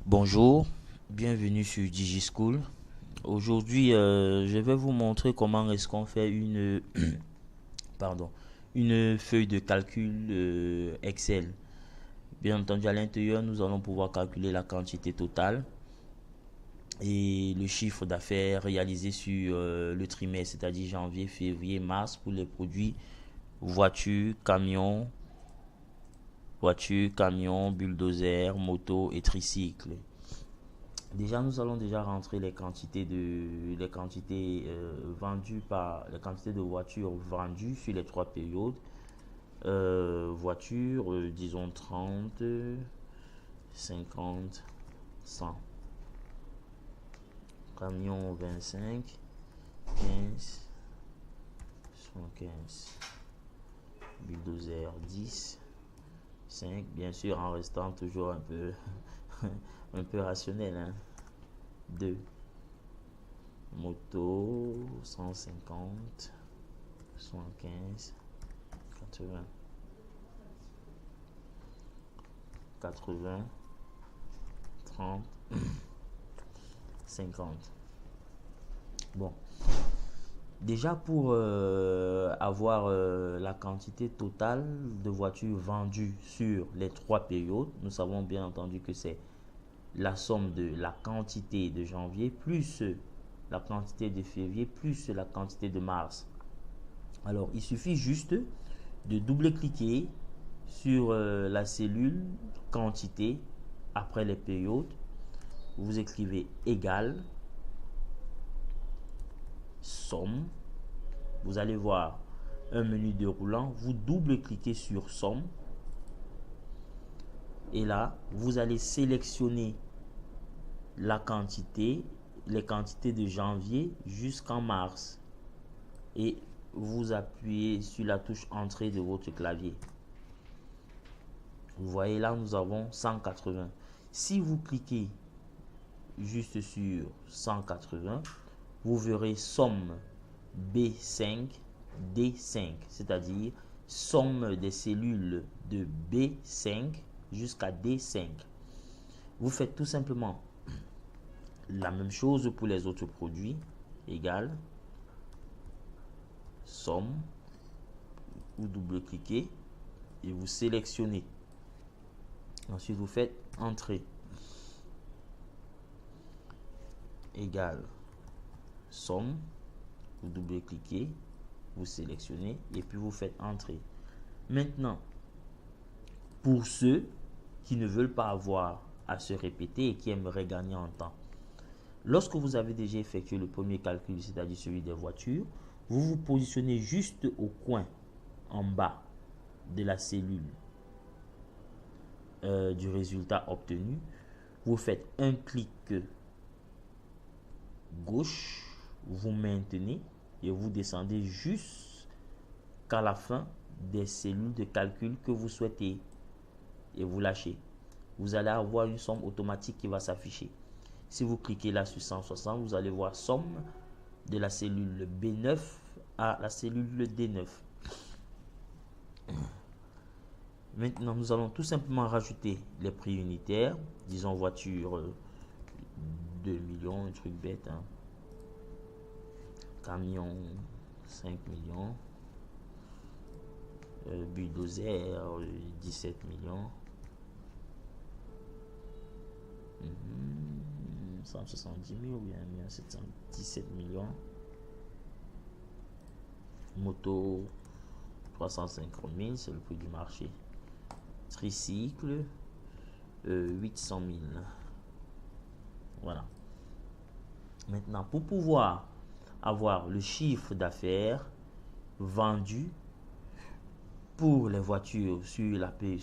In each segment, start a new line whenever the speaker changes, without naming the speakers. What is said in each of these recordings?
Bonjour, bienvenue sur DigiSchool. Aujourd'hui, je vais vous montrer comment est-ce qu'on fait pardon, une feuille de calcul Excel. Bien entendu, à l'intérieur, nous allons pouvoir calculer la quantité totale et le chiffre d'affaires réalisé sur le trimestre, c'est-à-dire janvier, février, mars pour les produits voitures, camions, bulldozer, moto et tricycle. Déjà, nous allons déjà rentrer les quantités de voitures vendues sur les trois périodes. Voitures, disons 30, 50, 100. Camions 25, 15, 75. Bulldozer 10, 5. Bien sûr, en restant toujours un peu, un peu rationnel, hein. 2. Moto 150, 75, 80, 80, 30, 50. Bon, déjà pour avoir la quantité totale de voitures vendues sur les trois périodes, nous savons bien entendu que c'est la somme de la quantité de janvier plus la quantité de février plus la quantité de mars. Alors, il suffit juste de double-cliquer sur la cellule quantité après les périodes. Vous écrivez égal somme. Vous allez voir un menu déroulant. Vous double-cliquez sur somme. Et là, vous allez sélectionner la quantité, les quantités de janvier jusqu'en mars. Et vous appuyez sur la touche entrée de votre clavier. Vous voyez là, nous avons 180. Si vous cliquez juste sur 180, vous verrez somme B5, D5, c'est-à-dire somme des cellules de B5 jusqu'à D5. Vous faites tout simplement la même chose pour les autres produits, égal somme, vous double-cliquez et vous sélectionnez. Ensuite, vous faites entrée égale somme, vous double-cliquez, vous sélectionnez et puis vous faites entrer. Maintenant, pour ceux qui ne veulent pas avoir à se répéter et qui aimeraient gagner en temps, lorsque vous avez déjà effectué le premier calcul, c'est-à-dire celui des voitures, vous vous positionnez juste au coin en bas de la cellule du résultat obtenu. Vous faites un clic gauche, vous maintenez et vous descendez jusqu'à la fin des cellules de calcul que vous souhaitez et vous lâchez. Vous allez avoir une somme automatique qui va s'afficher. Si vous cliquez là sur 160, vous allez voir somme de la cellule B9 à la cellule D9. Maintenant, nous allons tout simplement rajouter les prix unitaires. Disons voiture 2 millions, un truc bête, hein. Camion 5 millions. Bulldozer 17 millions. 170 000 ou bien 717 millions. Moto 350 000, c'est le prix du marché. Tricycle 800 000. Voilà. Maintenant, pour pouvoir avoir le chiffre d'affaires vendu pour les voitures sur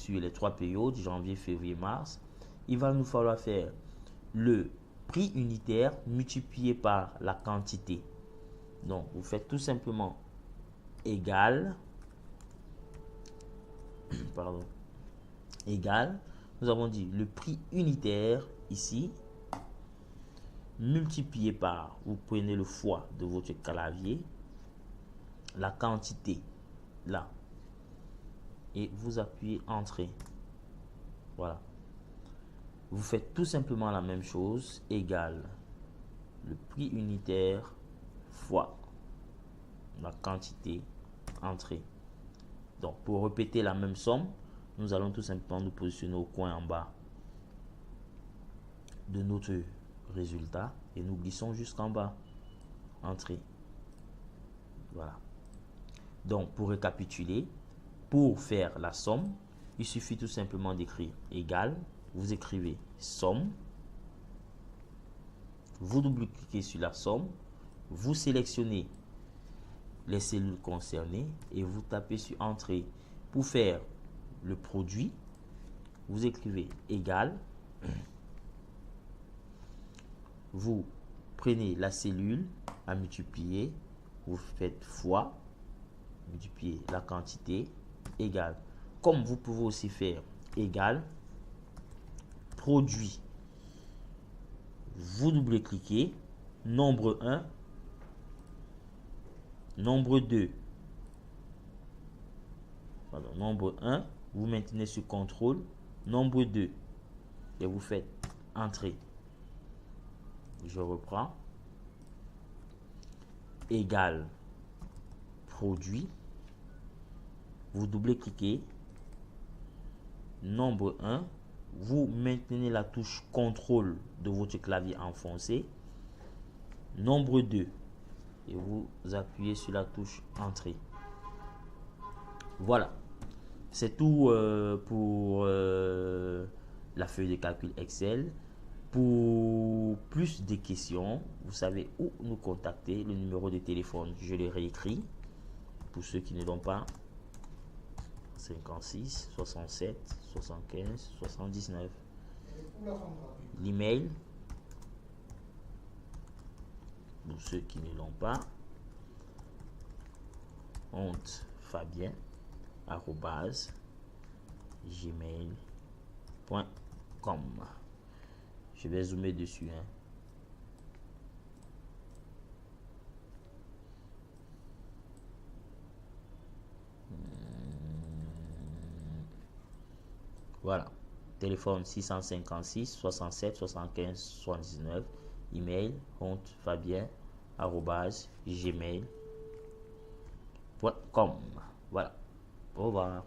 les trois périodes, janvier, février, mars, il va nous falloir faire le prix unitaire multiplié par la quantité. Donc, vous faites tout simplement égal, pardon, égal, nous avons dit le prix unitaire ici, multiplié par, vous prenez le fois de votre clavier, la quantité là, et vous appuyez entrée. Voilà. vous faites tout simplement la même chose, égale le prix unitaire fois la quantité entrée. Donc, pour répéter la même somme, nous allons tout simplement nous positionner au coin en bas de notre résultat et nous glissons jusqu'en bas. Entrée. Voilà. Donc, pour récapituler, pour faire la somme, il suffit tout simplement d'écrire égal. Vous écrivez somme. Vous double-cliquez sur la somme. Vous sélectionnez les cellules concernées et vous tapez sur entrée. Pour faire le produit, vous écrivez égal. Vous prenez la cellule à multiplier. Vous faites fois. Multiplier la quantité égale. Comme vous pouvez aussi faire égal produit. Vous double-cliquez nombre 1, nombre 2. Pardon, nombre 1, vous maintenez sur contrôle, nombre 2 et vous faites entrée. Je reprends. Égal produit. Vous double-cliquez nombre 1, vous maintenez la touche contrôle de votre clavier enfoncé, nombre 2 et vous appuyez sur la touche entrée. Voilà, c'est tout pour la feuille de calcul Excel. Pour plus de questions, vous savez où nous contacter. Le numéro de téléphone, je le réécris pour ceux qui ne l'ont pas: 56 67 75 79. L'email, pour ceux qui ne l'ont pas: hontefabien@gmail.com. Je vais zoomer dessus. Voilà. Téléphone 656 67 75 79. Email hontefabien@gmail.com. Voilà. Au revoir.